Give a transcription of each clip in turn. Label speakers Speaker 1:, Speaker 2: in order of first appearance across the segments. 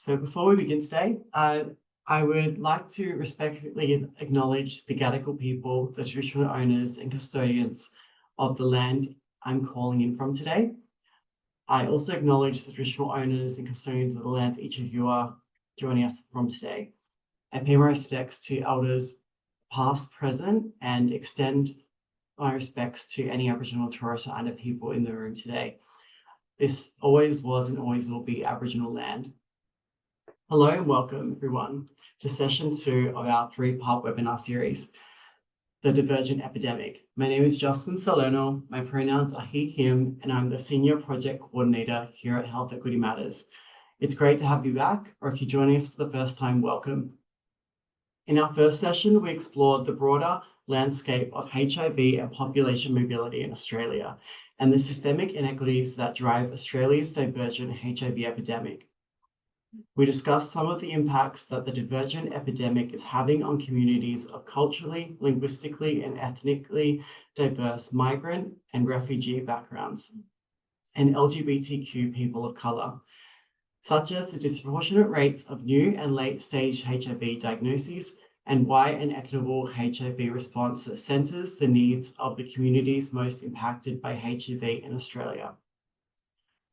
Speaker 1: So before we begin today, I would like to respectfully acknowledge the Gadigal people, the traditional owners and custodians of the land I'm calling in from today. I also acknowledge the traditional owners and custodians of the lands each of you are joining us from today. I pay my respects to elders past, present, and extend my respects to any Aboriginal, Torres or Islander people in the room today. This always was and always will be Aboriginal land. Hello and welcome everyone to session 2 of our 3-part webinar series, The Divergent Epidemic. My name is Justin Salerno, my pronouns are he, him, and I'm the Senior Project Coordinator here at Health Equity Matters. It's great to have you back, or if you're joining us for the first time, welcome. In our first session, we explored the broader landscape of HIV and population mobility in Australia and the systemic inequities that drive Australia's divergent HIV epidemic. We discussed some of the impacts that the divergent epidemic is having on communities of culturally, linguistically, and ethnically diverse migrant and refugee backgrounds, and LGBTQ people of colour, such as the disproportionate rates of new and late-stage HIV diagnoses and why an equitable HIV response that centres the needs of the communities most impacted by HIV in Australia.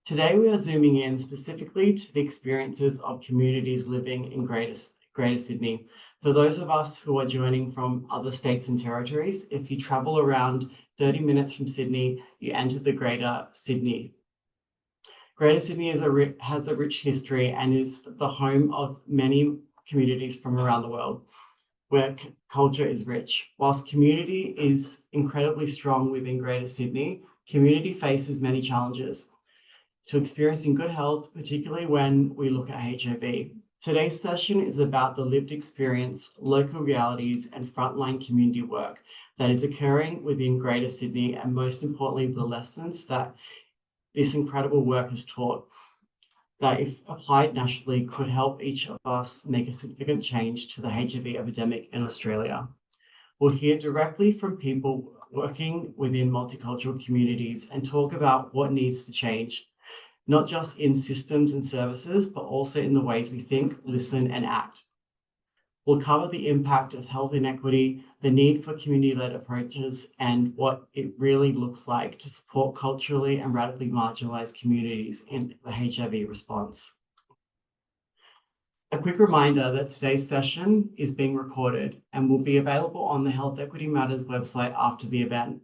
Speaker 1: Today, we are zooming in specifically to the experiences of communities living in Greater Sydney. For those of us who are joining from other states and territories, if you travel around 30 minutes from Sydney, you enter the Greater Sydney. Greater Sydney has a rich history and is the home of many communities from around the world, where culture is rich. Whilst community is incredibly strong within Greater Sydney, community faces many challenges to experiencing good health, particularly when we look at HIV. Today's session is about the lived experience, local realities, and frontline community work that is occurring within Greater Sydney, and most importantly, the lessons that this incredible work has taught, that if applied nationally could help each of us make a significant change to the HIV epidemic in Australia. We'll hear directly from people working within multicultural communities and talk about what needs to change, not just in systems and services, but also in the ways we think, listen, and act. We'll cover the impact of health inequity, the need for community-led approaches, and what it really looks like to support culturally and radically marginalised communities in the HIV response. A quick reminder that today's session is being recorded and will be available on the Health Equity Matters website after the event.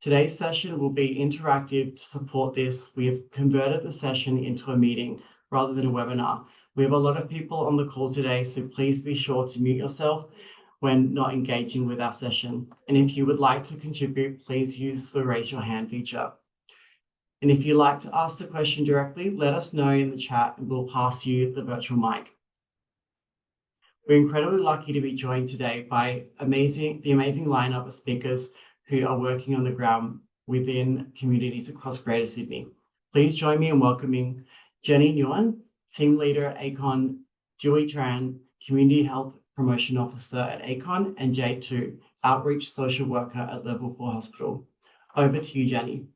Speaker 1: Today's session will be interactive. To support this, we have converted the session into a meeting rather than a webinar. We have a lot of people on the call today, so please be sure to mute yourself when not engaging with our session. And if you would like to contribute, please use the raise your hand feature. And if you'd like to ask the question directly, let us know in the chat and we'll pass you the virtual mic. We're incredibly lucky to be joined today by the amazing lineup of speakers who are working on the ground within communities across Greater Sydney. Please join me in welcoming Jenny Nguyen, Team Leader at ACON, Tran, Community Health Promotion Officer at ACON, and Jade, Outreach Social Worker at Liverpool Hospital. Over to you, Jenny.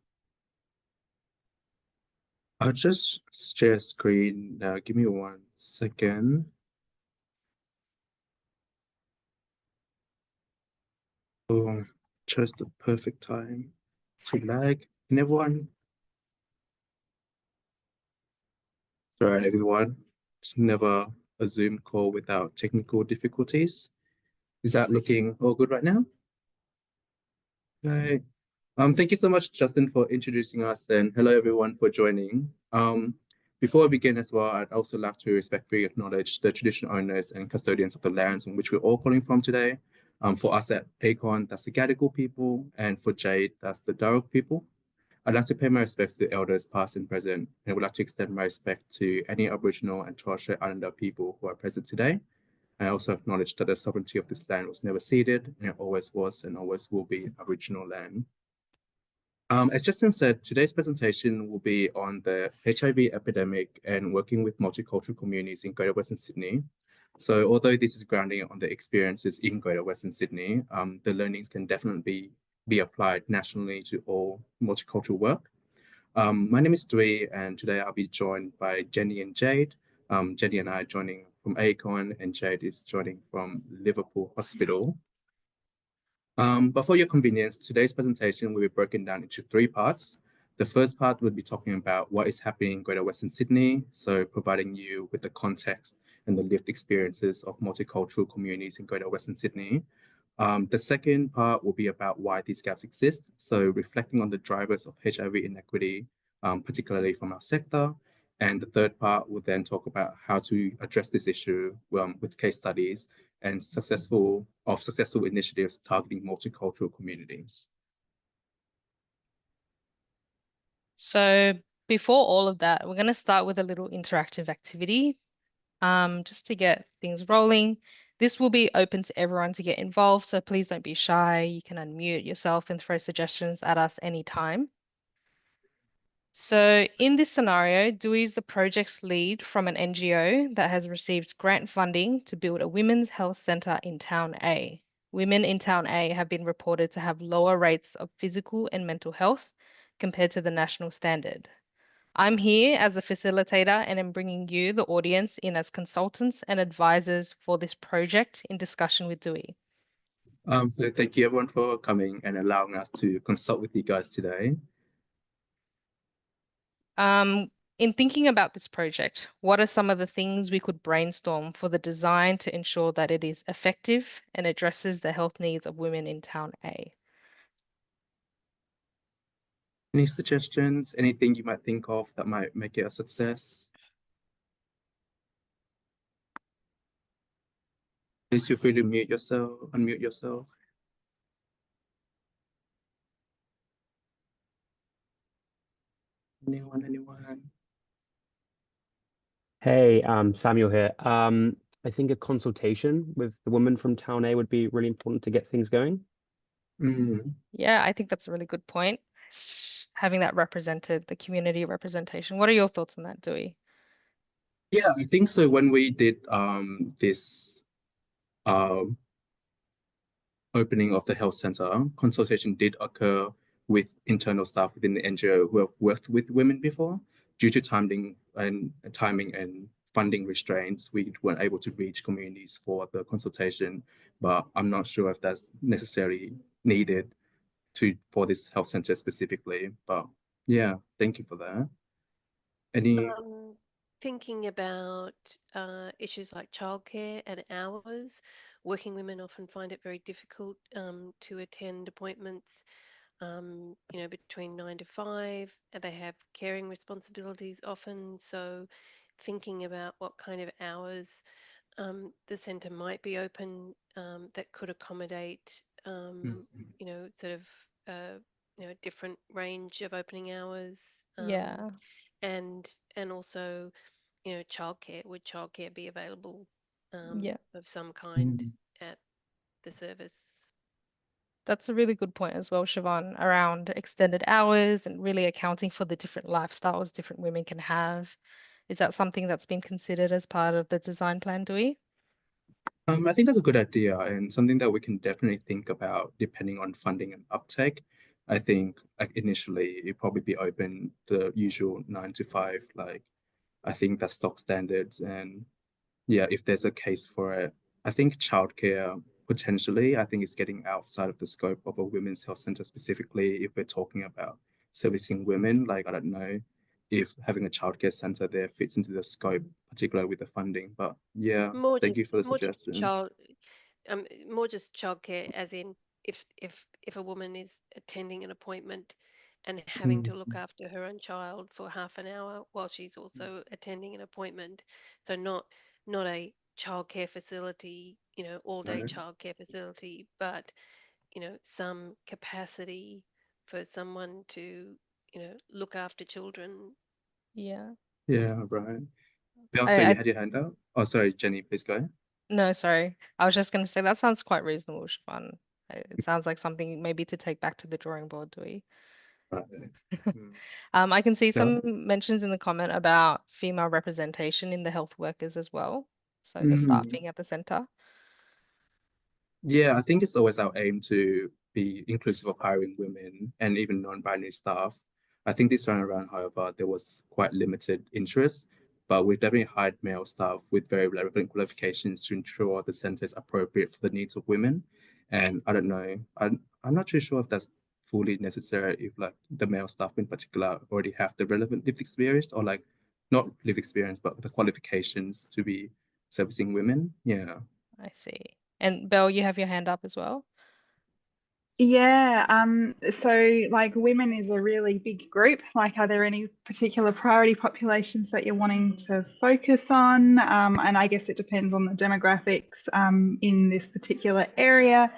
Speaker 2: I'll just share screen. Give me 1 second. Oh, just the perfect time to lag. And everyone, sorry everyone, it's never a Zoom call without technical difficulties. Is that looking all good right now? Right. Thank you so much, Justin, for introducing us, and hello everyone for joining. Before I begin as well, I'd also like to respectfully acknowledge the traditional owners and custodians of the lands on which we're all calling from today. For us at ACON, that's the Gadigal people, and for Jade, that's the Darug people. I'd like to pay my respects to the elders past and present, and I would like to extend my respect to any Aboriginal and Torres Strait Islander people who are present today. And I also acknowledge that the sovereignty of this land was never ceded, and it always was and always will be Aboriginal land. As Justin said, today's presentation will be on the HIV epidemic and working with multicultural communities in Greater Western Sydney. So although this is grounding on the experiences in Greater Western Sydney, the learnings can definitely be applied nationally to all multicultural work. My name is Thuy, and today I'll be joined by Jenny and Jade, Jenny and I are joining from ACON, and Jade is joining from Liverpool Hospital. But for your convenience, today's presentation will be broken down into three parts. The first part will be talking about what is happening in Greater Western Sydney, so providing you with the context and the lived experiences of multicultural communities in Greater Western Sydney. The second part will be about why these gaps exist, so reflecting on the drivers of HIV inequity, particularly from our sector. And the third part will then talk about how to address this issue with case studies and successful initiatives targeting multicultural communities.
Speaker 3: So before all of that, we're going to start with a little interactive activity, just to get things rolling. This will be open to everyone to get involved, so please don't be shy. You can unmute yourself and throw suggestions at us anytime. So in this scenario, Thuy is the project's lead from an NGO that has received grant funding to build a women's health centre in Town A. Women in Town A have been reported to have lower rates of physical and mental health compared to the national standard. I'm here as a facilitator and am bringing you, the audience, in as consultants and advisors for this project in discussion with Thuy.
Speaker 2: So thank you everyone for coming and allowing us to consult with you guys today.
Speaker 3: In thinking about this project, what are some of the things we could brainstorm for the design to ensure that it is effective and addresses the health needs of women in Town A?
Speaker 2: Any suggestions? Anything you might think of that might make it a success? Please feel free to unmute yourself. Anyone?
Speaker 4: Hey, Samuel here. I think a consultation with the woman from Town A would be really important to get things going.
Speaker 3: Yeah, I think that's a really good point. Having that represented, the community representation. What are your thoughts on that, Thuy?
Speaker 2: Yeah, I think so. When we did this opening of the health center, consultation did occur with internal staff within the NGO who have worked with women before. Due to timing and funding restraints, we weren't able to reach communities for the consultation, but I'm not sure if that's necessarily needed for this health center specifically. But yeah, thank you for that. Any
Speaker 5: Thinking about issues like childcare and hours, working women often find it very difficult to attend appointments, between 9 to 5, and they have caring responsibilities often. So, thinking about what kind of hours the centre might be open that could accommodate, sort of, different range of opening hours.
Speaker 3: Yeah.
Speaker 5: And also, childcare. Would childcare be available
Speaker 3: Yeah.
Speaker 5: of some kind at the service?
Speaker 3: That's a really good point as well, Siobhan, around extended hours and really accounting for the different lifestyles different women can have. Is that something that's been considered as part of the design plan, Thuy?
Speaker 2: I think that's a good idea and something that we can definitely think about depending on funding and uptake. I think initially it'd probably be open the usual 9 to 5, like I think that's stock standards. And yeah, if there's a case for it, I think childcare potentially, I think it's getting outside of the scope of a women's health center specifically if we're talking about servicing women. Like I don't know if having a childcare center there fits into the scope, particularly with the funding. But yeah,
Speaker 5: More
Speaker 2: thank you
Speaker 5: just
Speaker 2: for the
Speaker 5: more just
Speaker 2: suggestion.
Speaker 5: more just childcare, as in if a woman is attending an appointment and having to look after her own child for half an hour while she's also attending an appointment. So not a childcare facility, all day
Speaker 2: Right.
Speaker 5: childcare facility, but some capacity for someone to, look after children.
Speaker 3: Yeah.
Speaker 2: Yeah, right. Bianca, you
Speaker 3: I
Speaker 2: had your hand up? Oh, sorry, Jenny, please go.
Speaker 3: No, sorry. I was just going to say that sounds quite reasonable, Siobhan. It sounds like something maybe to take back to the drawing board, Thuy.
Speaker 2: Right. Mm.
Speaker 3: I can see
Speaker 2: Yeah.
Speaker 3: some mentions in the comment about female representation in the health workers as well. So the
Speaker 2: Mm.
Speaker 3: staffing at the center.
Speaker 2: Yeah, I think it's always our aim to be inclusive of hiring women and even non-binary staff. I think this time around, however, there was quite limited interest. but we've definitely hired male staff with very relevant qualifications to ensure the center is appropriate for the needs of women. And I don't know, I'm not too sure if that's fully necessary, if like the male staff in particular already have the relevant lived experience, or like not lived experience, but the qualifications to be servicing women. Yeah.
Speaker 3: I see. And Belle, you have your hand up as well.
Speaker 6: Yeah, so like women is a really big group. Like, are there any particular priority populations that you're wanting to focus on? And I guess it depends on the demographics in this particular area.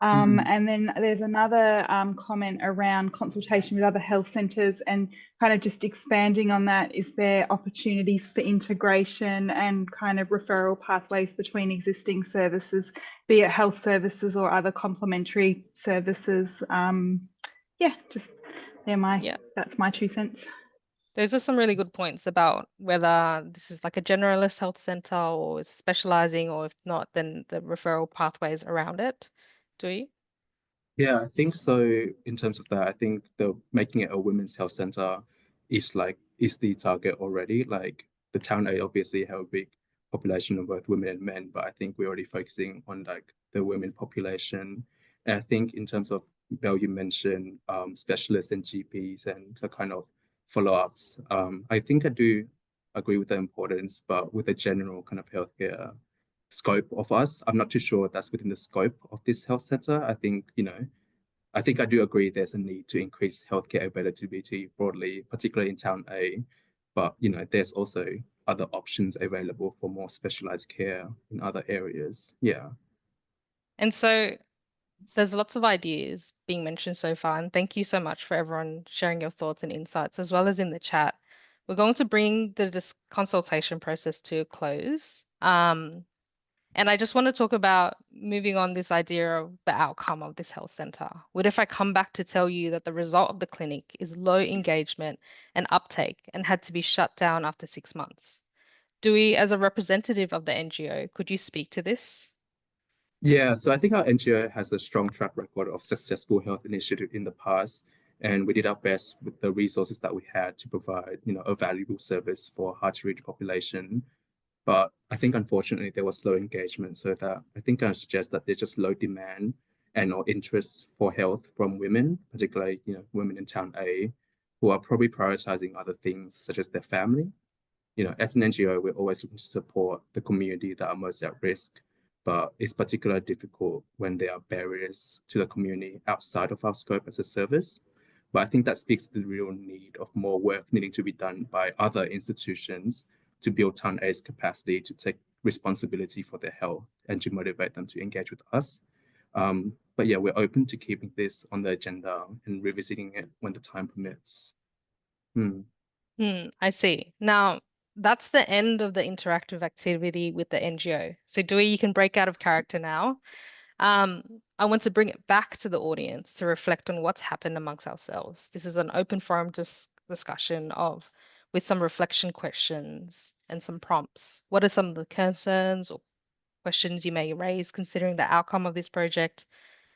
Speaker 6: And then there's another comment around consultation with other health centres, and kind of just expanding on that. Is there opportunities for integration and kind of referral pathways between existing services, be it health services or other complementary services? Yeah, just that's my 2 cents.
Speaker 3: Those are some really good points about whether this is like a generalist health center or is specializing, or if not, then the referral pathways around it. Do you?
Speaker 2: Yeah, I think so. In terms of that, I think the making it a women's health center is the target already. Like the town A obviously have a big population of both women and men, but I think we're already focusing on like the women population. And I think in terms of Belle, you mentioned specialists and GPs and the kind of follow-ups. I think I do agree with the importance, but with the general kind of healthcare scope of us, I'm not too sure that's within the scope of this health center. I think, I think I do agree there's a need to increase healthcare availability broadly, particularly in town A. But, there's also other options available for more specialized care in other areas. Yeah.
Speaker 3: And so there's lots of ideas being mentioned so far, and thank you so much for everyone sharing your thoughts and insights, as well as in the chat. We're going to bring the consultation process to a close. And I just want to talk about moving on this idea of the outcome of this health center. What if I come back to tell you that the result of the clinic is low engagement and uptake and had to be shut down after 6 months? Dewey, as a representative of the NGO, could you speak to this?
Speaker 2: Yeah, so I think our NGO has a strong track record of successful health initiative in the past, and we did our best with the resources that we had to provide, a valuable service for hard-to-reach population. But I think unfortunately there was low engagement, so that I think I suggest that there's just low demand and or interest for health from women, particularly women in town A, who are probably prioritizing other things such as their family. As an NGO, we're always looking to support the community that are most at risk, but it's particularly difficult when there are barriers to the community outside of our scope as a service. But I think that speaks to the real need of more work needing to be done by other institutions to build Town A's capacity to take responsibility for their health and to motivate them to engage with us. But yeah, we're open to keeping this on the agenda and revisiting it when the time permits.
Speaker 3: I see. Now, that's the end of the interactive activity with the NGO. So Dewey, you can break out of character now. I want to bring it back to the audience to reflect on what's happened amongst ourselves. This is an open forum discussion with some reflection questions and some prompts. What are some of the concerns or questions you may raise considering the outcome of this project?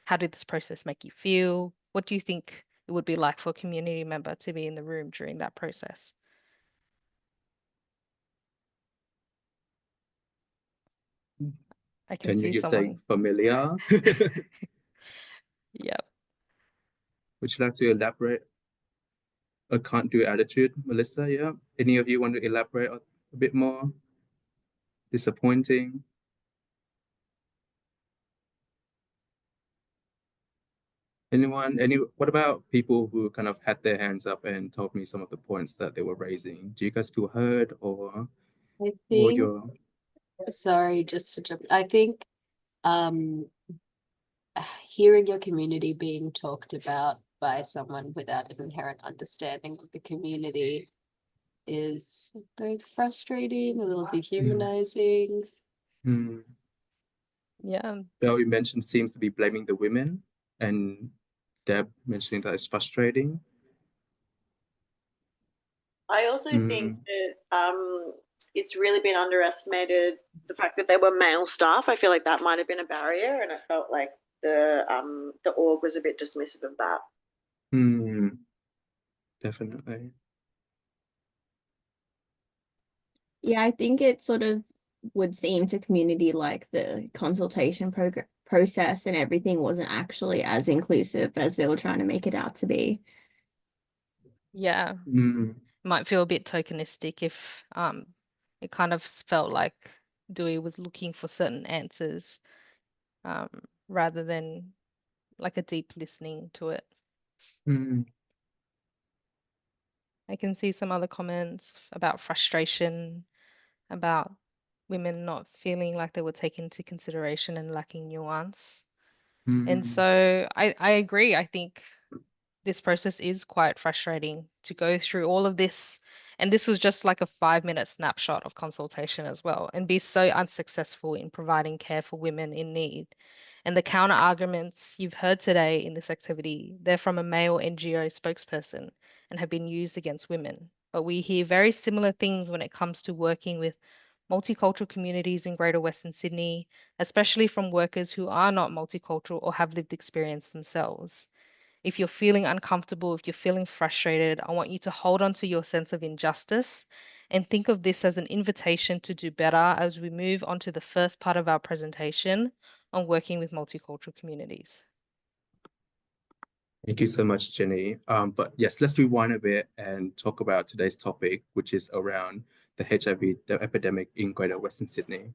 Speaker 3: How did this process make you feel? What do you think it would be like for a community member to be in the room during that process? I can see
Speaker 2: you
Speaker 3: someone.
Speaker 2: say familiar?
Speaker 3: Yep.
Speaker 2: Would you like to elaborate? A can't do attitude, Melissa, yeah? Any of you want to elaborate a bit more? Disappointing? Anyone? What about people who kind of had their hands up and told me some of the points that they were raising? Do you guys feel heard, or
Speaker 7: I
Speaker 2: what
Speaker 7: think,
Speaker 2: your
Speaker 7: sorry, just to jump, I think hearing your community being talked about by someone without an inherent understanding of the community is both frustrating, a little dehumanizing.
Speaker 3: Yeah.
Speaker 2: Belle, you mentioned seems to be blaming the women, and Deb mentioning that it's frustrating.
Speaker 8: I also think that it's really been underestimated, the fact that they were male staff. I feel like that might have been a barrier, and I felt like the org was a bit dismissive of that.
Speaker 2: Definitely.
Speaker 9: Yeah, I think it sort of would seem to community like the consultation process and everything wasn't actually as inclusive as they were trying to make it out to be.
Speaker 3: Yeah, might feel a bit tokenistic if it kind of felt like Dewey was looking for certain answers rather than like a deep listening to it. I can see some other comments about frustration, about women not feeling like they were taken into consideration and lacking nuance. And so I agree. I think this process is quite frustrating to go through all of this. And this was just like a 5-minute snapshot of consultation as well, and be so unsuccessful in providing care for women in need. And the counter arguments you've heard today in this activity, they're from a male NGO spokesperson and have been used against women. But we hear very similar things when it comes to working with multicultural communities in Greater Western Sydney, especially from workers who are not multicultural or have lived experience themselves. If you're feeling uncomfortable, if you're feeling frustrated, I want you to hold on to your sense of injustice and think of this as an invitation to do better as we move on to the first part of our presentation on working with multicultural communities.
Speaker 2: Thank you so much, Jenny. But yes, let's rewind a bit and talk about today's topic, which is around the HIV epidemic in Greater Western Sydney.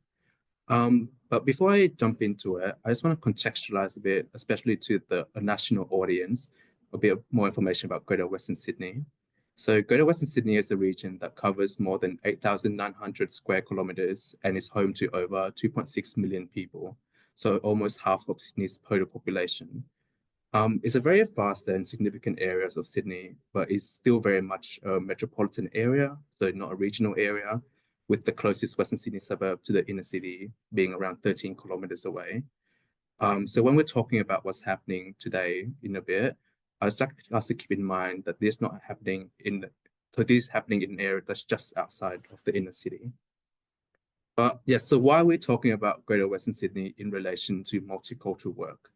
Speaker 2: But before I jump into it, I just want to contextualize a bit, especially to a national audience, a bit more information about Greater Western Sydney. So Greater Western Sydney is a region that covers more than 8,900 square kilometers and is home to over 2.6 million people. So almost half of Sydney's total population. It's a very vast and significant areas of Sydney, but it's still very much a metropolitan area, so not a regional area, with the closest Western Sydney suburb to the inner city being around 13 kilometers away. So when we're talking about what's happening today in a bit, I was like us to keep in mind that this is happening in an area that's just outside of the inner city. But yes, so why are we talking about Greater Western Sydney in relation to multicultural work?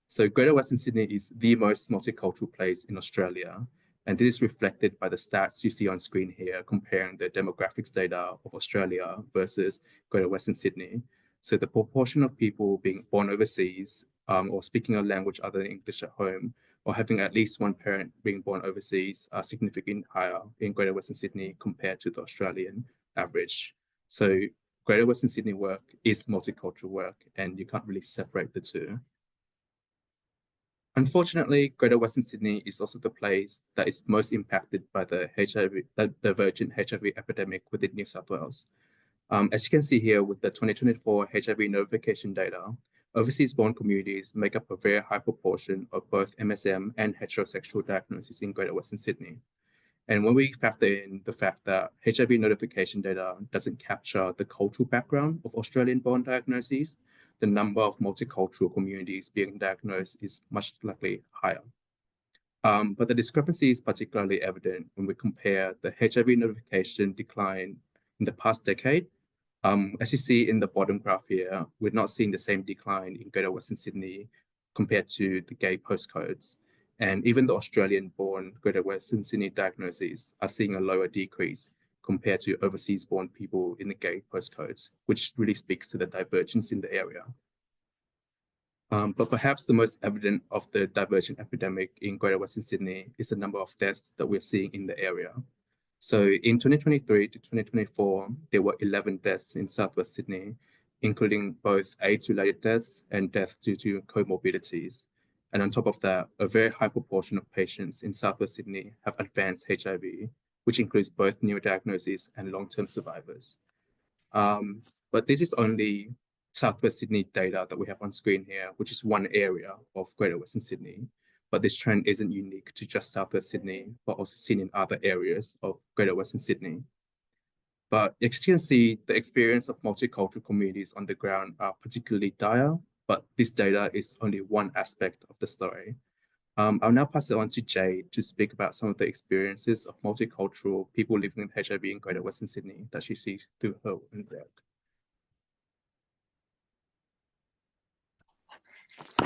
Speaker 2: So Greater Western Sydney is the most multicultural place in Australia, and this is reflected by the stats you see on screen here, comparing the demographics data of Australia versus Greater Western Sydney. So the proportion of people being born overseas or speaking a language other than English at home, or having at least one parent being born overseas are significantly higher in Greater Western Sydney compared to the Australian average. So Greater Western Sydney work is multicultural work, and you can't really separate the two. Unfortunately, Greater Western Sydney is also the place that is most impacted by the divergent HIV epidemic within New South Wales. As you can see here with the 2024 HIV notification data, overseas-born communities make up a very high proportion of both MSM and heterosexual diagnoses in Greater Western Sydney. And when we factor in the fact that HIV notification data doesn't capture the cultural background of Australian-born diagnoses, the number of multicultural communities being diagnosed is much likely higher. But the discrepancy is particularly evident when we compare the HIV notification decline in the past decade. As you see in the bottom graph here, we're not seeing the same decline in Greater Western Sydney compared to the gay postcodes. And even the Australian-born Greater Western Sydney diagnoses are seeing a lower decrease compared to overseas-born people in the gay postcodes, which really speaks to the divergence in the area. But perhaps the most evident of the divergent epidemic in Greater Western Sydney is the number of deaths that we're seeing in the area. So in 2023 to 2024, there were 11 deaths in Southwest Sydney, including both AIDS-related deaths and deaths due to comorbidities. And on top of that, a very high proportion of patients in Southwest Sydney have advanced HIV, which includes both new diagnoses and long-term survivors. But this is only Southwest Sydney data that we have on screen here, which is one area of Greater Western Sydney. But this trend isn't unique to just Southwest Sydney, but also seen in other areas of Greater Western Sydney. But as you can see, the experience of multicultural communities on the ground are particularly dire, but this data is only one aspect of the story. I'll now pass it on to Jade to speak about some of the experiences of multicultural people living with HIV in Greater Western Sydney that she sees through her own work.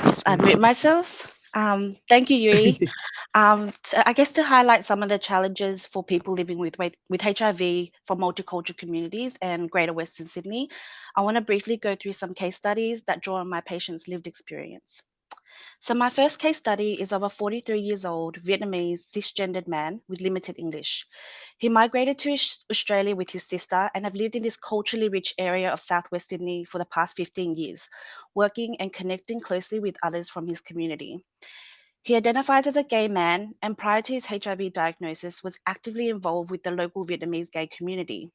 Speaker 10: Yes, I mute myself. Thank you, Yuri. I guess to highlight some of the challenges for people living with HIV from multicultural communities and Greater Western Sydney, I want to briefly go through some case studies that draw on my patients' lived experience. So my first case study is of a 43 years old Vietnamese cisgendered man with limited English. He migrated to Australia with his sister and have lived in this culturally rich area of Southwest Sydney for the past 15 years, working and connecting closely with others from his community. He identifies as a gay man and prior to his HIV diagnosis was actively involved with the local Vietnamese gay community.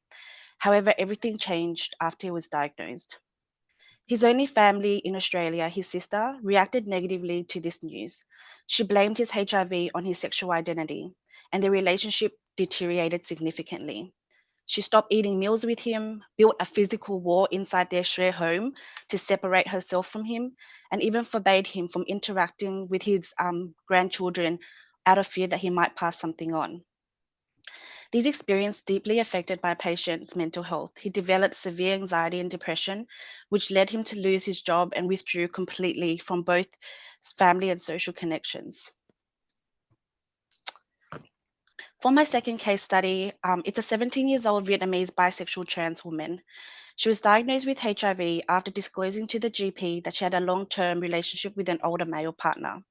Speaker 10: However, everything changed after he was diagnosed. His only family in Australia, his sister, reacted negatively to this news. She blamed his HIV on his sexual identity, and their relationship deteriorated significantly. She stopped eating meals with him, built a physical wall inside their shared home to separate herself from him, and even forbade him from interacting with his grandchildren out of fear that he might pass something on. These experiences deeply affected my patient's mental health. He developed severe anxiety and depression, which led him to lose his job and withdrew completely from both family and social connections. For my second case study, it's a 17 years old Vietnamese bisexual trans woman. She was diagnosed with HIV after disclosing to the GP that she had a long-term relationship with an older male partner.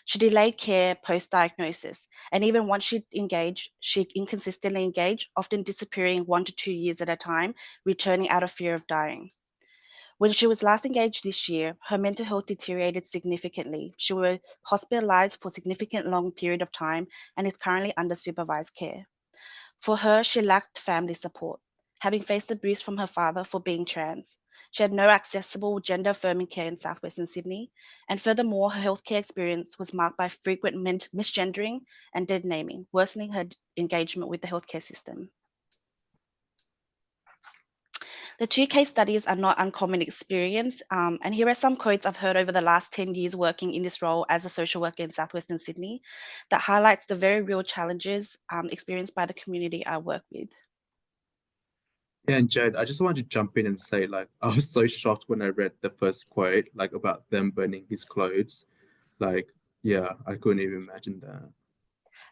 Speaker 10: She delayed care post-diagnosis, and even once she engaged, she inconsistently engaged, often disappearing 1 to 2 years at a time, returning out of fear of dying. When she was last engaged this year, her mental health deteriorated significantly. She was hospitalized for a significant long period of time and is currently under supervised care. For her, she lacked family support, having faced abuse from her father for being trans. She had no accessible gender-affirming care in southwestern Sydney, and furthermore, her healthcare experience was marked by frequent misgendering and dead naming, worsening her engagement with the healthcare system. The two case studies are not uncommon experience, and here are some quotes I've heard over the last 10 years working in this role as a social worker in southwestern Sydney that highlights the very real challenges experienced by the community I work with.
Speaker 2: Yeah, and Jade, I just wanted to jump in and say, like, I was so shocked when I read the first quote, like, about them burning his clothes. Like, yeah, I couldn't even imagine that.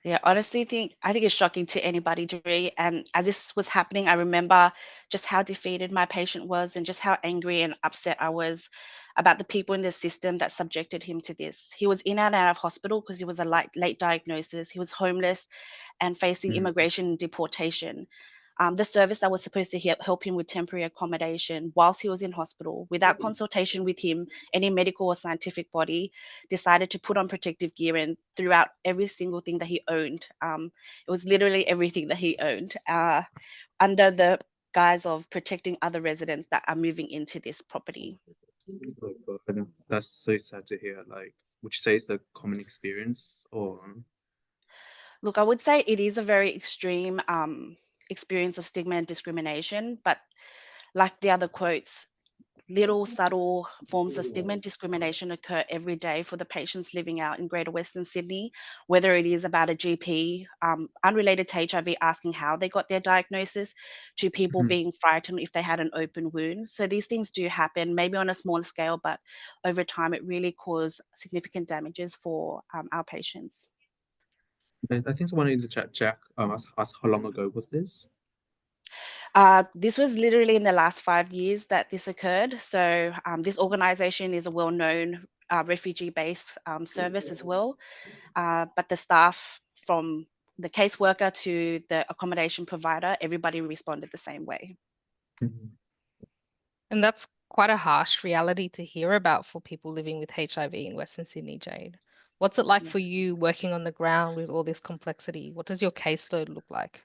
Speaker 10: Yeah, honestly, I think it's shocking to anybody, Dre. And as this was happening, I remember just how defeated my patient was and just how angry and upset I was about the people in the system that subjected him to this. He was in and out of hospital because he was a late diagnosis. He was homeless and facing immigration and deportation. The service that was supposed to help him with temporary accommodation whilst he was in hospital, without consultation with him, any medical or scientific body, decided to put on protective gear and threw out every single thing that he owned. It was literally everything that he owned under the guise of protecting other residents that are moving into this property.
Speaker 2: Oh God, that's so sad to hear. Like, would you say it's a common experience or?
Speaker 10: Look, I would say it is a very extreme experience of stigma and discrimination, but like the other quotes, little subtle forms of stigma and discrimination occur every day for the patients living out in Greater Western Sydney, whether it is about a GP unrelated to HIV asking how they got their diagnosis, to people being frightened if they had an open wound. So these things do happen, maybe on a smaller scale, but over time it really caused significant damages for our patients.
Speaker 2: I think someone in the chat, Jack, asked how long ago was this?
Speaker 10: This was literally in the last 5 years that this occurred. So this organization is a well-known refugee-based service as well. But the staff, from the caseworker to the accommodation provider, everybody responded the same way.
Speaker 3: And that's quite a harsh reality to hear about for people living with HIV in Western Sydney, Jade. What's it like for you working on the ground with all this complexity? What does your caseload look like?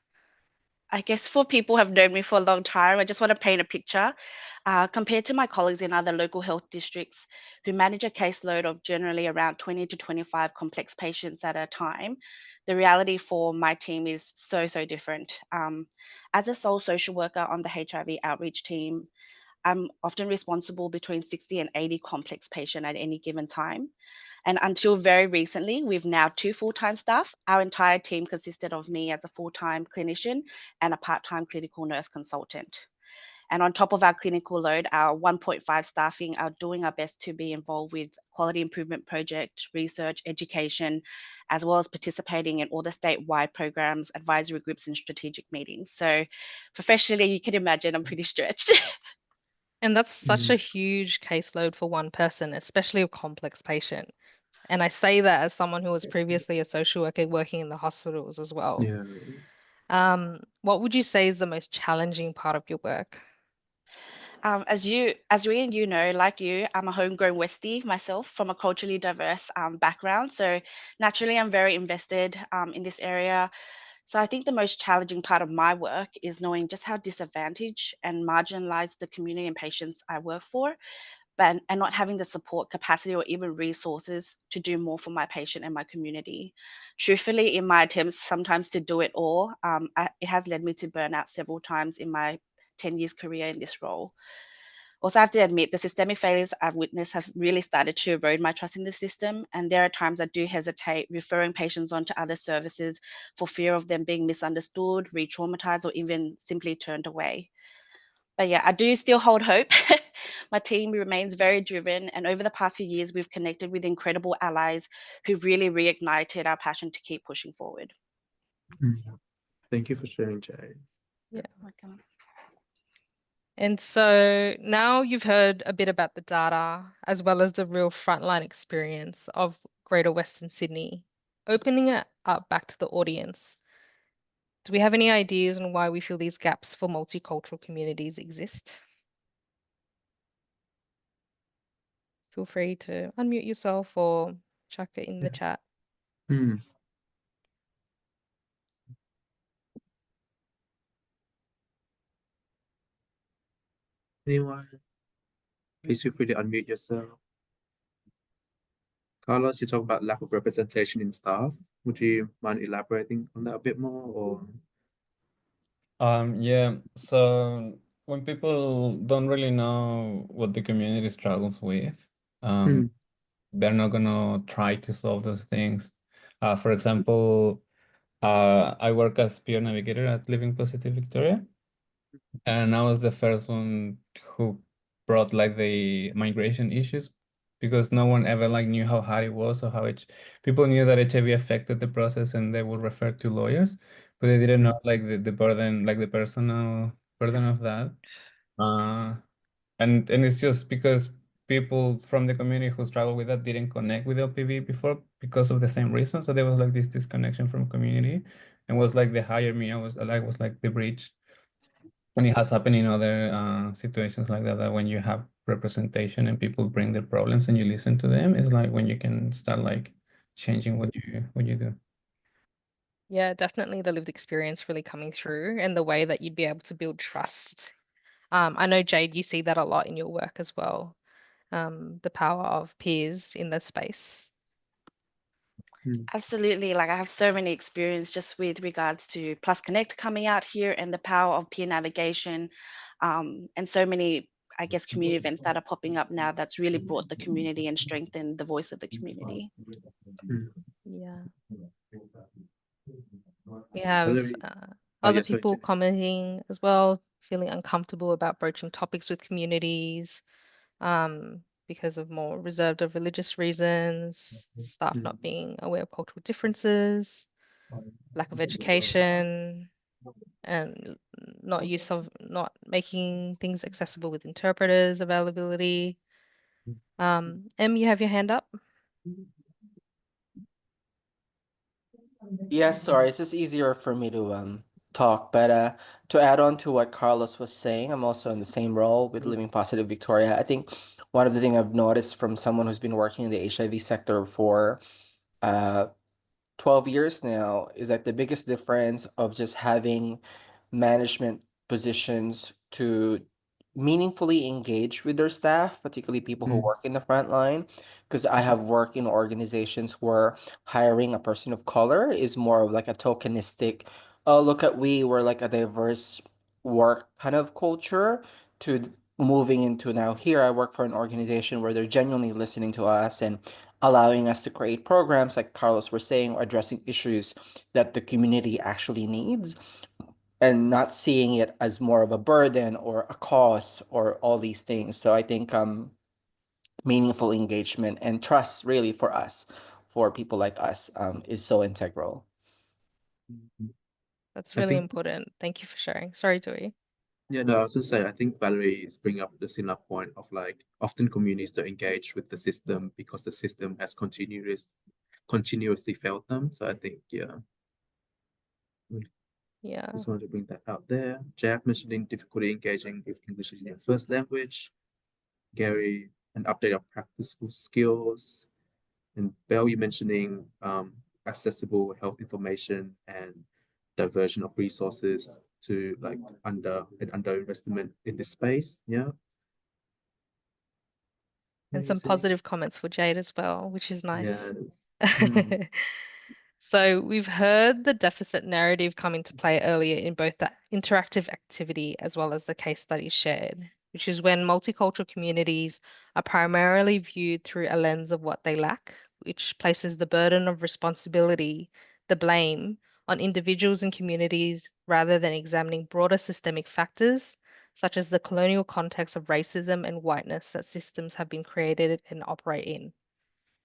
Speaker 10: I guess for people who have known me for a long time, I just want to paint a picture. Compared to my colleagues in other local health districts who manage a caseload of generally around 20 to 25 complex patients at a time, the reality for my team is so different. As a sole social worker on the HIV outreach team, I'm often responsible between 60 and 80 complex patients at any given time. And until very recently, we've now 2 full-time staff. Our entire team consisted of me as a full-time clinician and a part-time clinical nurse consultant. And on top of our clinical load, our 1.5 staffing are doing our best to be involved with quality improvement project, research, education, as well as participating in all the statewide programs, advisory groups, and strategic meetings. So professionally, you can imagine I'm pretty stretched.
Speaker 3: And that's such a huge caseload for one person, especially a complex patient. And I say that as someone who was previously a social worker working in the hospitals as well.
Speaker 2: Yeah.
Speaker 3: What would you say is the most challenging part of your work?
Speaker 10: As Nguyen, you know, like you, I'm a homegrown Westie myself from a culturally diverse background. So naturally, I'm very invested in this area. So I think the most challenging part of my work is knowing just how disadvantaged and marginalized the community and patients I work for, and not having the support capacity or even resources to do more for my patient and my community. Truthfully, in my attempts sometimes to do it all, it has led me to burnout several times in my 10 years career in this role. Also, I have to admit the systemic failures I've witnessed have really started to erode my trust in the system. And there are times I do hesitate referring patients on to other services for fear of them being misunderstood, re-traumatized, or even simply turned away. But yeah, I do still hold hope. My team remains very driven. And over the past few years, we've connected with incredible allies who really reignited our passion to keep pushing forward.
Speaker 2: Thank you for sharing, Jade.
Speaker 3: Yeah.
Speaker 10: Welcome.
Speaker 3: And so now you've heard a bit about the data as well as the real frontline experience of Greater Western Sydney. Opening it up back to the audience, do we have any ideas on why we feel these gaps for multicultural communities exist? Feel free to unmute yourself or chuck it in the chat.
Speaker 2: Anyone? Please feel free to unmute yourself. Carlos, you talk about lack of representation in staff. Would you mind elaborating on that a bit more, or?
Speaker 11: Yeah, so when people don't really know what the community struggles with, they're not gonna try to solve those things. For example, I work as peer navigator at Living Positive Victoria, and I was the first one who brought like the migration issues because no one ever like knew how hard it was or how people knew that HIV affected the process and they would refer to lawyers, but they didn't know like the burden, like the personal burden of that. And it's just because people from the community who struggle with that didn't connect with LPV before because of the same reason. So there was like this disconnection from community, and was like they hired me. I was like the bridge. And it has happened in other situations like that, that when you have representation and people bring their problems and you listen to them, it's like when you can start like changing what you do.
Speaker 3: Yeah, definitely the lived experience really coming through and the way that you'd be able to build trust. I know, Jade, you see that a lot in your work as well, the power of peers in the space.
Speaker 10: Absolutely. Like I have so many experience just with regards to Plus Connect coming out here and the power of peer navigation, and so many, I guess, community events that are popping up now that's really brought the community and strengthened the voice of the community.
Speaker 3: Yeah. We have other people commenting as well, feeling uncomfortable about broaching topics with communities because of more reserved of religious reasons, staff not being aware of cultural differences, lack of education, and not making things accessible with interpreters availability. Em, you have your hand up.
Speaker 12: Yes, sorry, it's just easier for me to talk. But to add on to what Carlos was saying, I'm also in the same role with Living Positive Victoria. I think one of the things I've noticed from someone who's been working in the HIV sector for 12 years now is that the biggest difference of just having management positions to meaningfully engage with their staff, particularly people who work in the front line. Because I have worked in organizations where hiring a person of color is more of like a tokenistic, oh, look at we're like a diverse work kind of culture, to moving into now here I work for an organization where they're genuinely listening to us and allowing us to create programs like Carlos was saying, addressing issues that the community actually needs. and not seeing it as more of a burden or a cost or all these things. So I think meaningful engagement and trust really for us, for people like us, is so integral.
Speaker 3: That's
Speaker 2: I
Speaker 3: really
Speaker 2: think,
Speaker 3: important. Thank you for sharing. Sorry, Thuy.
Speaker 2: yeah, no, I was just saying, I think Valerie is bringing up the similar point of like often communities don't engage with the system because the system has continuously failed them. So I think, yeah,
Speaker 3: Yeah.
Speaker 2: just wanted to bring that out there. Jack mentioning difficulty engaging with English as your first language. Gary, an update of practical skills. And Belle, you mentioning accessible health information and diversion of resources to like underinvestment in this space. Yeah.
Speaker 3: And some
Speaker 2: Amazing.
Speaker 3: positive comments for Jade as well, which is nice.
Speaker 2: Yeah.
Speaker 3: So we've heard the deficit narrative come into play earlier in both the interactive activity as well as the case studies shared, which is when multicultural communities are primarily viewed through a lens of what they lack, which places the burden of responsibility, the blame, on individuals and communities rather than examining broader systemic factors, such as the colonial context of racism and whiteness that systems have been created and operate in.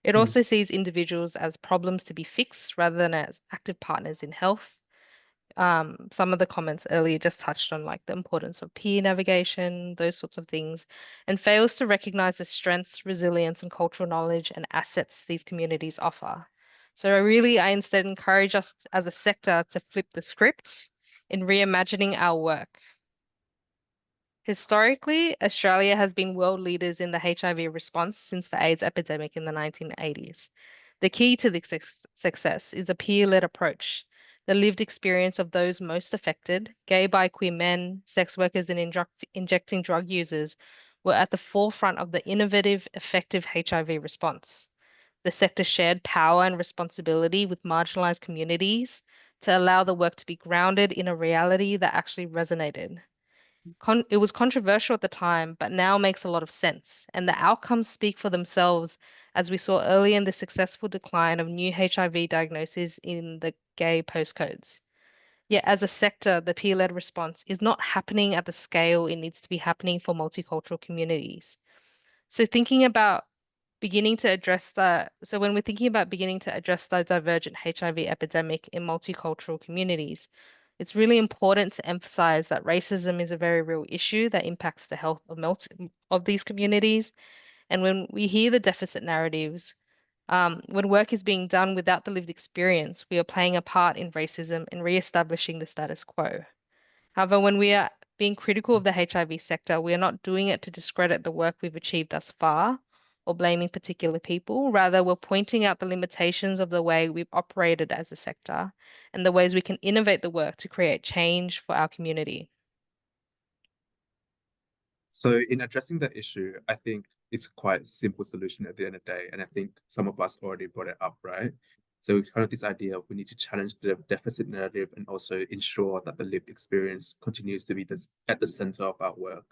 Speaker 3: It also sees individuals as problems to be fixed rather than as active partners in health. Some of the comments earlier just touched on like the importance of peer navigation, those sorts of things, and fails to recognize the strengths, resilience, and cultural knowledge and assets these communities offer. So I instead encourage us as a sector to flip the script in reimagining our work. Historically, Australia has been world leaders in the HIV response since the AIDS epidemic in the 1980s. The key to this success is a peer-led approach. The lived experience of those most affected, gay, bi, queer men, sex workers, and injecting drug users, were at the forefront of the innovative, effective HIV response. The sector shared power and responsibility with marginalized communities to allow the work to be grounded in a reality that actually resonated. It was controversial at the time, but now makes a lot of sense. And the outcomes speak for themselves, as we saw early in the successful decline of new HIV diagnoses in the gay postcodes. Yet, as a sector, the peer-led response is not happening at the scale it needs to be happening for multicultural communities. So when we're thinking about beginning to address the divergent HIV epidemic in multicultural communities, it's really important to emphasize that racism is a very real issue that impacts the health of these communities. And when we hear the deficit narratives, when work is being done without the lived experience, we are playing a part in racism and reestablishing the status quo. However, when we are being critical of the HIV sector, we are not doing it to discredit the work we've achieved thus far or blaming particular people. Rather, we're pointing out the limitations of the way we've operated as a sector and the ways we can innovate the work to create change for our community.
Speaker 2: So in addressing that issue, I think it's quite a simple solution at the end of the day. And I think some of us already brought it up, right? So kind of this idea of we need to challenge the deficit narrative and also ensure that the lived experience continues to be at the center of our work.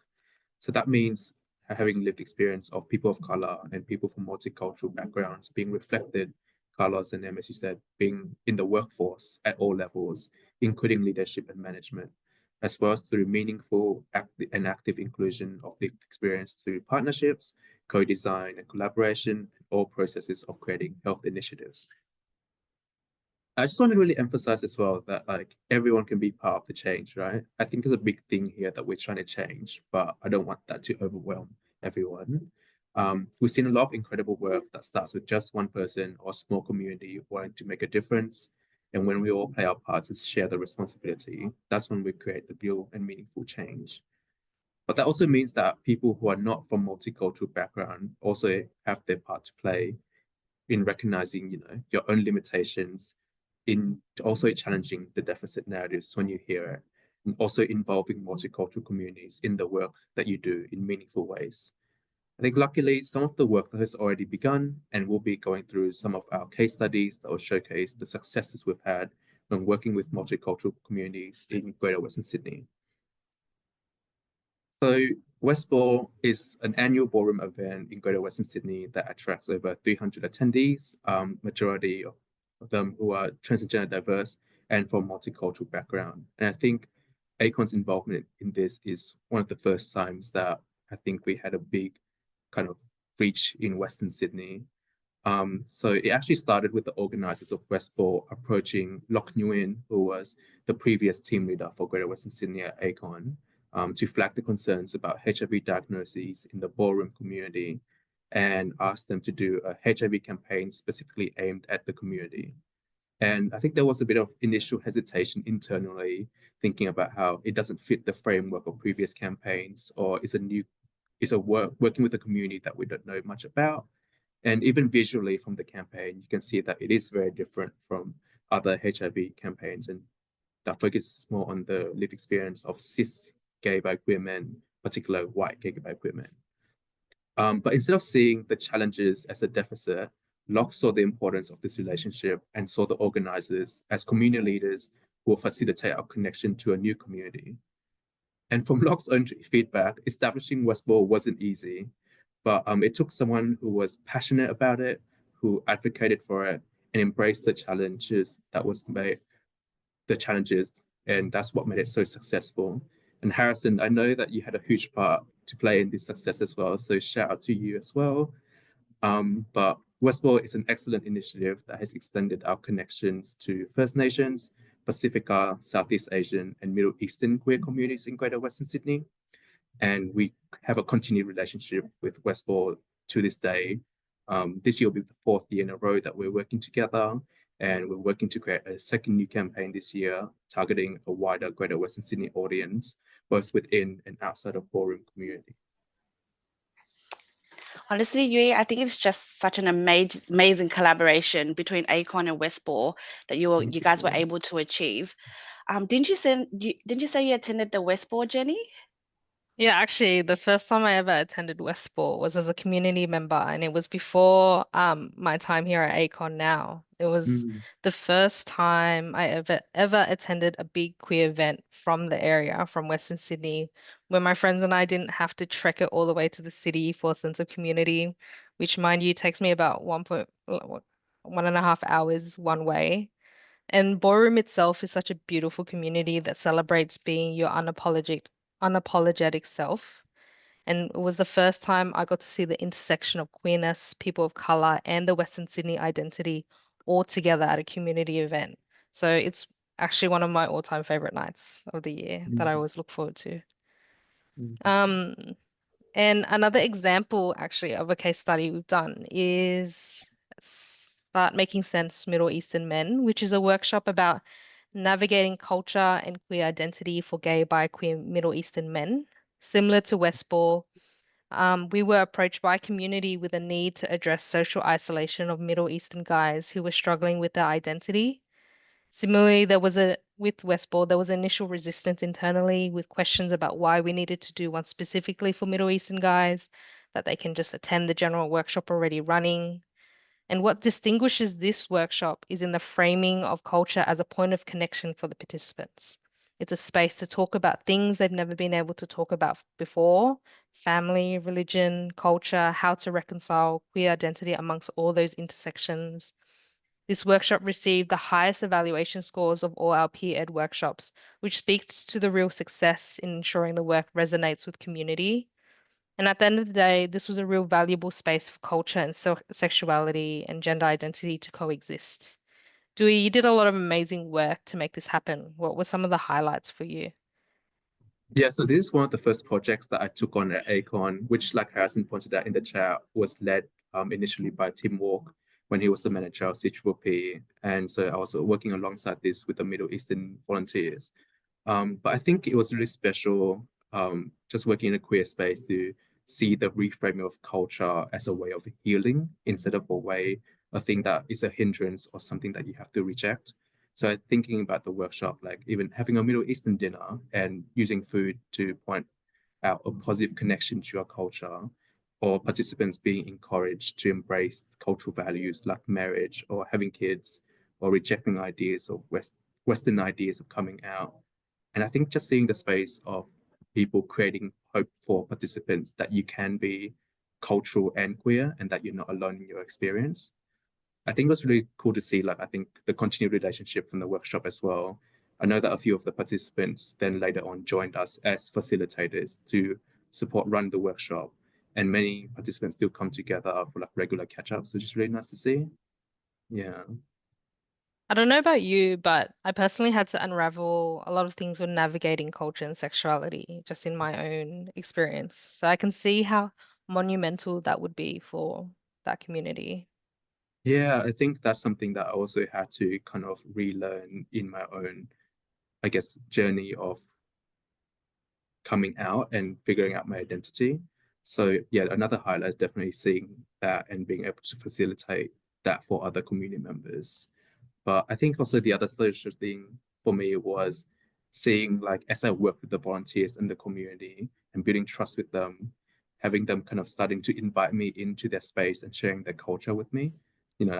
Speaker 2: So that means having lived experience of people of color and people from multicultural backgrounds being reflected, Carlos and Em, as you said, being in the workforce at all levels, including leadership and management, as well as through meaningful and active inclusion of lived experience through partnerships, co-design and collaboration, all processes of creating health initiatives. I just want to really emphasize as well that like everyone can be part of the change, right? I think there's a big thing here that we're trying to change, but I don't want that to overwhelm everyone. We've seen a lot of incredible work that starts with just one person or a small community wanting to make a difference. And when we all play our parts and share the responsibility, that's when we create the real and meaningful change. But that also means that people who are not from multicultural background also have their part to play in recognizing, your own limitations, in also challenging the deficit narratives when you hear it, and also involving multicultural communities in the work that you do in meaningful ways. I think luckily some of the work that has already begun, and we'll be going through some of our case studies that will showcase the successes we've had when working with multicultural communities in Greater Western Sydney. So Westball is an annual ballroom event in Greater Western Sydney that attracts over 300 attendees, majority of them who are transgender diverse and from multicultural background. And I think ACON's involvement in this is one of the first times that I think we had a big kind of reach in Western Sydney. So it actually started with the organizers of Westport approaching Nguyen, who was the previous team leader for Greater Western Sydney at ACON, to flag the concerns about HIV diagnoses in the ballroom community and ask them to do a HIV campaign specifically aimed at the community. And I think there was a bit of initial hesitation internally, thinking about how it doesn't fit the framework of previous campaigns, or working with a community that we don't know much about. And even visually from the campaign, you can see that it is very different from other HIV campaigns, and that focuses more on the lived experience of cis gay bi queer men, particularly white gay bi queer men. But instead of seeing the challenges as a deficit, Locke saw the importance of this relationship and saw the organizers as community leaders who will facilitate our connection to a new community. And from Locke's own feedback, establishing Westport wasn't easy, but it took someone who was passionate about it, who advocated for it, and embraced the challenges, and that's what made it so successful. And Harrison, I know that you had a huge part to play in this success as well, so shout out to you as well. But Westport is an excellent initiative that has extended our connections to First Nations, Pacifica, Southeast Asian, and Middle Eastern queer communities in Greater Western Sydney. And we have a continued relationship with Westport to this day. This year will be the 4th year in a row that we're working together, and we're working to create a second new campaign this year, targeting a wider Greater Western Sydney audience, both within and outside of ballroom community.
Speaker 10: Honestly, Yui, I think it's just such an amazing collaboration between ACON and Westport that you guys were able to achieve. Didn't you say you attended the Westport, Jenny?
Speaker 3: Yeah, actually, the first time I ever attended Westport was as a community member, and it was before my time here at ACON now. It was the first time I ever attended a big queer event from the area, from Western Sydney, where my friends and I didn't have to trek it all the way to the city for a sense of community, which, mind you, takes me about 1.5 hours one way. And Ballroom itself is such a beautiful community that celebrates being your unapologetic self. And it was the first time I got to see the intersection of queerness, people of color, and the Western Sydney identity all together at a community event. So it's actually one of my all-time favorite nights of the year that I always look forward to. And another example actually of a case study we've done is Start Making Sense Middle Eastern Men, which is a workshop about navigating culture and queer identity for gay, bi, queer Middle Eastern men. Similar to Westport, we were approached by a community with a need to address social isolation of Middle Eastern guys who were struggling with their identity. Similarly, with Westport, there was initial resistance internally with questions about why we needed to do one specifically for Middle Eastern guys, that they can just attend the general workshop already running. And what distinguishes this workshop is in the framing of culture as a point of connection for the participants. It's a space to talk about things they've never been able to talk about before: family, religion, culture, how to reconcile queer identity amongst all those intersections. This workshop received the highest evaluation scores of all our peer ed workshops, which speaks to the real success in ensuring the work resonates with community. And at the end of the day, this was a real valuable space for culture and sexuality and gender identity to coexist. Thuy, you did a lot of amazing work to make this happen. What were some of the highlights for you?
Speaker 2: Yeah, so this is one of the first projects that I took on at ACON, which, like Harrison pointed out in the chat, was led initially by Tim Walk when he was the manager of CPP. And so I was working alongside this with the Middle Eastern volunteers. But I think it was really special just working in a queer space to see the reframing of culture as a way of healing instead of a thing that is a hindrance or something that you have to reject. So thinking about the workshop, like even having a Middle Eastern dinner and using food to point out a positive connection to your culture, or participants being encouraged to embrace cultural values like marriage or having kids, or rejecting ideas of Western ideas of coming out. And I think just seeing the space of people creating hope for participants that you can be cultural and queer and that you're not alone in your experience. I think it was really cool to see, like, I think the continued relationship from the workshop as well, I know that a few of the participants then later on joined us as facilitators to support run the workshop, and many participants still come together for like regular catch-ups, which is really nice to see. Yeah.
Speaker 3: I don't know about you, but I personally had to unravel a lot of things with navigating culture and sexuality just in my own experience. So I can see how monumental that would be for that community.
Speaker 2: Yeah, I think that's something that I also had to kind of relearn in my own, I guess, journey of coming out and figuring out my identity. So yeah, another highlight is definitely seeing that and being able to facilitate that for other community members. But I think also the other social thing for me was seeing, like, as I work with the volunteers in the community and building trust with them, having them kind of starting to invite me into their space and sharing their culture with me,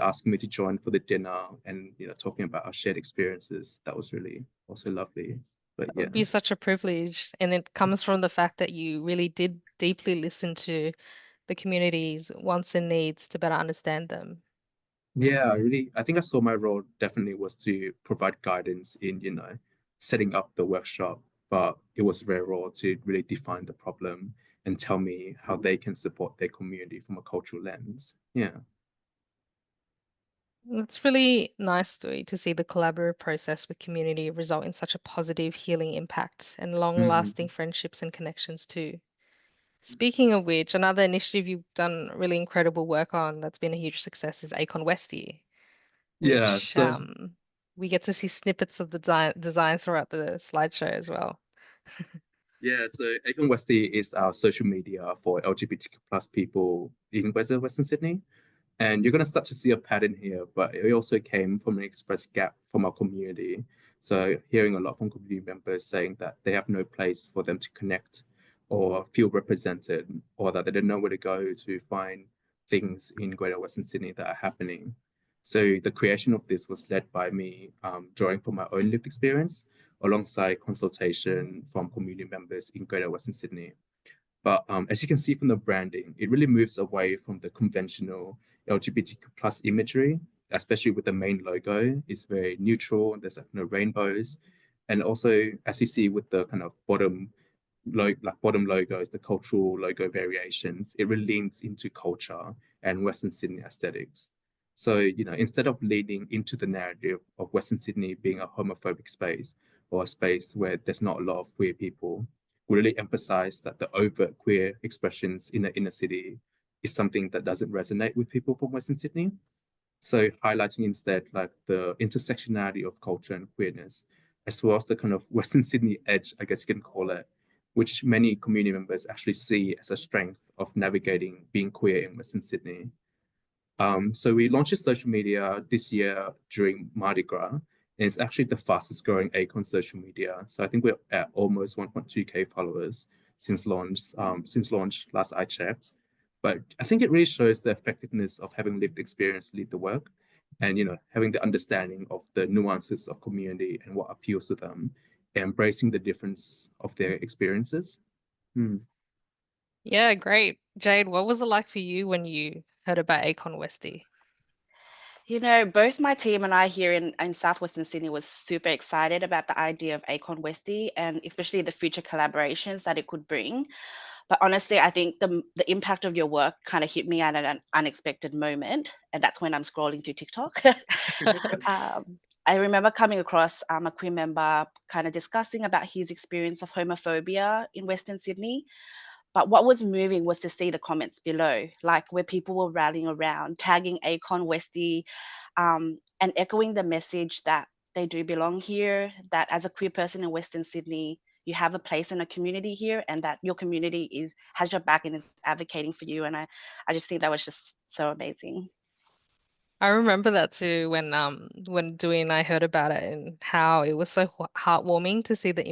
Speaker 2: asking me to join for the dinner and, talking about our shared experiences. That was really also lovely. But
Speaker 3: That
Speaker 2: yeah.
Speaker 3: would be such a privilege. And it comes from the fact that you really did deeply listen to the community's wants and needs to better understand them.
Speaker 2: Yeah, I think I saw my role definitely was to provide guidance in, setting up the workshop, but it was very role to really define the problem and tell me how they can support their community from a cultural lens. Yeah.
Speaker 3: It's really nice to see the collaborative process with community result in such a positive healing impact and long-lasting friendships and connections too. Speaking of which, another initiative you've done really incredible work on that's been a huge success is ACON Westie,
Speaker 2: Yeah,
Speaker 3: which
Speaker 2: so
Speaker 3: we get to see snippets of the design throughout the slideshow as well.
Speaker 2: yeah, so ACON Westie is our social media for LGBTQ plus people in Western Sydney. And you're going to start to see a pattern here, but it also came from an express gap from our community. So hearing a lot from community members saying that they have no place for them to connect or feel represented, or that they don't know where to go to find things in Greater Western Sydney that are happening. So the creation of this was led by me, drawing from my own lived experience alongside consultation from community members in Greater Western Sydney. But as you can see from the branding, it really moves away from the conventional LGBTQ plus imagery, especially with the main logo. It's very neutral. There's like no rainbows. And also, as you see with the kind of bottom logos, the cultural logo variations, it really leans into culture and Western Sydney aesthetics. So, instead of leaning into the narrative of Western Sydney being a homophobic space or a space where there's not a lot of queer people, we really emphasize that the overt queer expressions in the inner city is something that doesn't resonate with people from Western Sydney. So highlighting instead like the intersectionality of culture and queerness, as well as the kind of Western Sydney edge, I guess you can call it, which many community members actually see as a strength of navigating being queer in Western Sydney. So we launched a social media this year during Mardi Gras, and it's actually the fastest growing ACON social media. So I think we're at almost 1.2K followers since launch last I checked. But I think it really shows the effectiveness of having lived experience lead the work, and having the understanding of the nuances of community and what appeals to them, embracing the difference of their experiences.
Speaker 3: Yeah, great. Jade, what was it like for you when you heard about ACON Westie?
Speaker 10: Both my team and I here in Southwestern Sydney was super excited about the idea of ACON Westie and especially the future collaborations that it could bring. But honestly, I think the impact of your work kind of hit me at an unexpected moment. And that's when I'm scrolling through TikTok. I remember coming across a queer member kind of discussing about his experience of homophobia in Western Sydney. But what was moving was to see the comments below, like where people were rallying around, tagging ACON Westie, and echoing the message that they do belong here, that as a queer person in Western Sydney, you have a place in a community here and that your community has your back and is advocating for you. And I just think that was just so amazing.
Speaker 3: I remember that too when Thuy and I heard about it and how it was so heartwarming to see the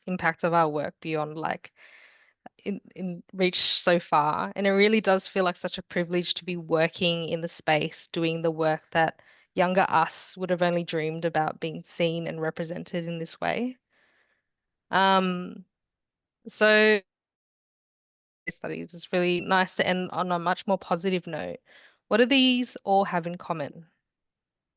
Speaker 3: impact of our work beyond like in reach so far. And it really does feel like such a privilege to be working in the space, doing the work that younger us would have only dreamed about being seen and represented in this way. So studies, it's really nice to end on a much more positive note. What do these all have in common?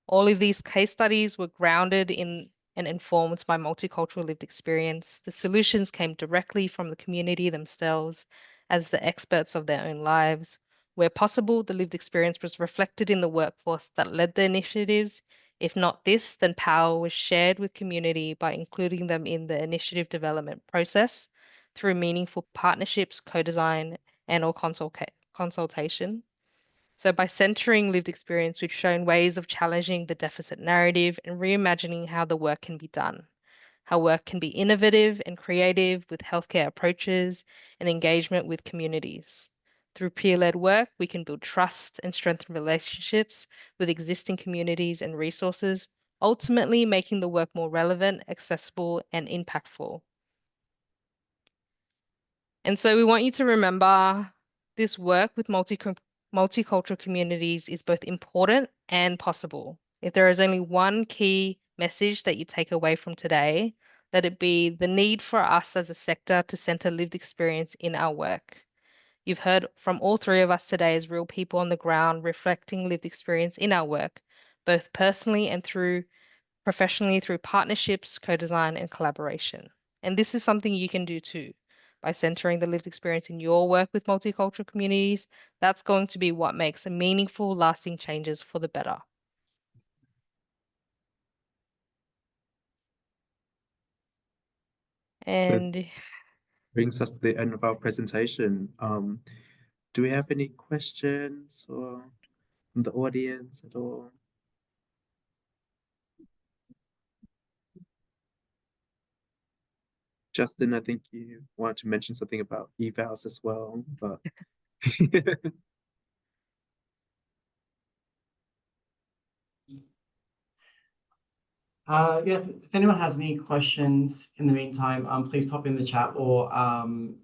Speaker 3: All of these case studies were grounded in and informed by multicultural lived experience. The solutions came directly from the community themselves as the experts of their own lives. Where possible, the lived experience was reflected in the workforce that led the initiatives. If not this, then power was shared with community by including them in the initiative development process through meaningful partnerships, co-design, and or consultation. So by centering lived experience, we've shown ways of challenging the deficit narrative and reimagining how the work can be done, how work can be innovative and creative with healthcare approaches and engagement with communities. Through peer-led work, we can build trust and strengthen relationships with existing communities and resources, ultimately making the work more relevant, accessible, and impactful. And so we want you to remember this work with multicultural communities is both important and possible. If there is only one key message that you take away from today, let it be the need for us as a sector to center lived experience in our work. You've heard from all three of us today as real people on the ground reflecting lived experience in our work, both personally and professionally through partnerships, co-design, and collaboration. And this is something you can do too. By centering the lived experience in your work with multicultural communities, that's going to be what makes a meaningful, lasting changes for the better. And
Speaker 2: so brings us to the end of our presentation. Do we have any questions or from the audience at all? Justin, I think you wanted to mention something about evals as well, but
Speaker 1: Yes, if anyone has any questions in the meantime, please pop in the chat or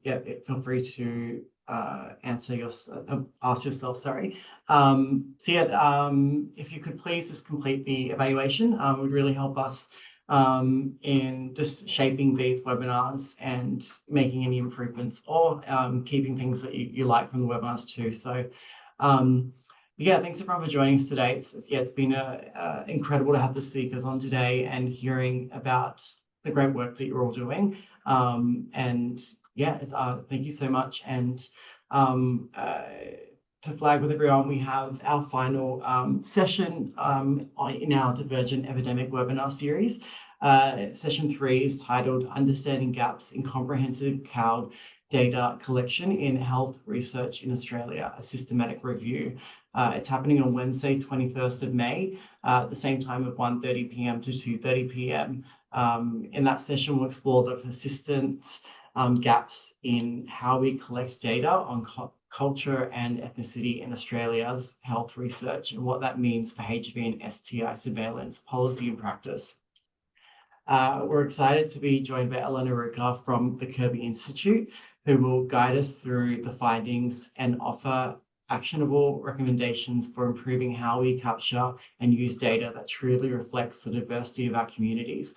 Speaker 1: feel free to ask yourself, sorry. If you could please just complete the evaluation, would really help us in just shaping these webinars and making any improvements or keeping things that you like from the webinars too. So yeah, thanks everyone for joining us today. It's been incredible to have the speakers on today and hearing about the great work that you're all doing. And yeah, thank you so much. And to flag with everyone, we have our final session in our Divergent Epidemic webinar series. Session 3 is titled Understanding Gaps in Comprehensive Cloud Data Collection in Health Research in Australia, a Systematic Review. It's happening on Wednesday, 21st of May, at the same time of 1:30 p.m. to 2:30 p.m. In that session, we'll explore the persistent gaps in how we collect data on culture and ethnicity in Australia's health research and what that means for HIV and STI surveillance policy and practice. We're excited to be joined by Eleanor Ruka from the Kirby Institute, who will guide us through the findings and offer actionable recommendations for improving how we capture and use data that truly reflects the diversity of our communities.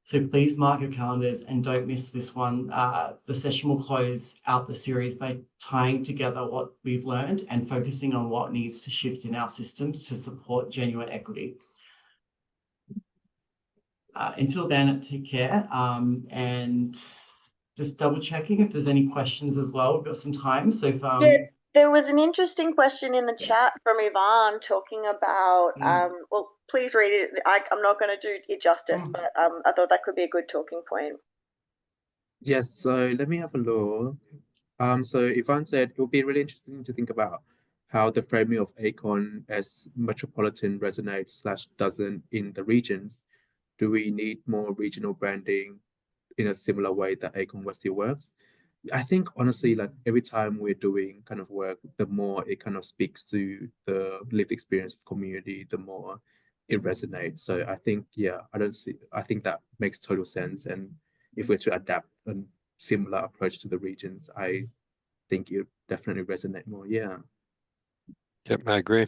Speaker 1: So please mark your calendars and don't miss this one. The session will close out the series by tying together what we've learned and focusing on what needs to shift in our systems to support genuine equity. Until then, take care and just double checking if there's any questions as well. We've got some time. So if
Speaker 8: there was an interesting question in the chat from Yvonne talking about, well, please read it. I'm not going to do it justice, but I thought that could be a good talking point.
Speaker 2: Yes, so let me have a look. So Yvonne said it would be really interesting to think about how the framing of ACON as metropolitan resonates / doesn't in the regions. Do we need more regional branding in a similar way that ACON Westie works? I think honestly, like every time we're doing kind of work, the more it kind of speaks to the lived experience of community, the more it resonates. So I think, yeah, I think that makes total sense. And if we're to adapt a similar approach to the regions, I think it definitely resonate more. Yeah.
Speaker 13: Yep, I agree.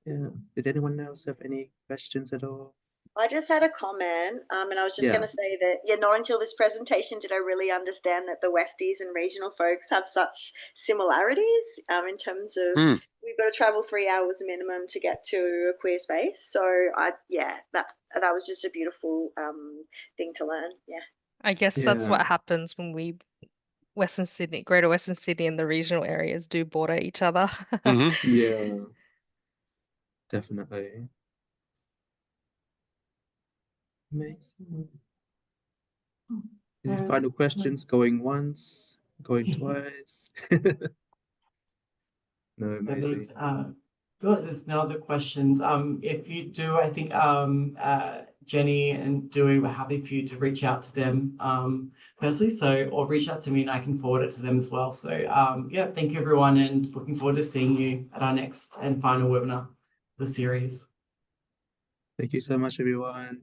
Speaker 2: Yeah. Did anyone else have any questions at all?
Speaker 8: I just had a comment, and I was just going
Speaker 2: Yeah.
Speaker 8: to say that, yeah, not until this presentation did I really understand that the Westies and regional folks have such similarities in terms of we've got to travel 3 hours minimum to get to a queer space. So that was just a beautiful thing to learn. Yeah.
Speaker 3: I guess that's
Speaker 2: Yeah.
Speaker 3: what happens when we Western Sydney, Greater Western Sydney and the regional areas do border each other.
Speaker 2: Yeah, definitely. Amazing. Any final questions? Going once, going twice. No, amazing.
Speaker 1: Good. There's no other questions. If you do, I think Jenny and Dewey were happy for you to reach out to them personally. So, or reach out to me and I can forward it to them as well. So, yeah, thank you everyone, and looking forward to seeing you at our next and final webinar, of the series.
Speaker 2: Thank you so much, everyone.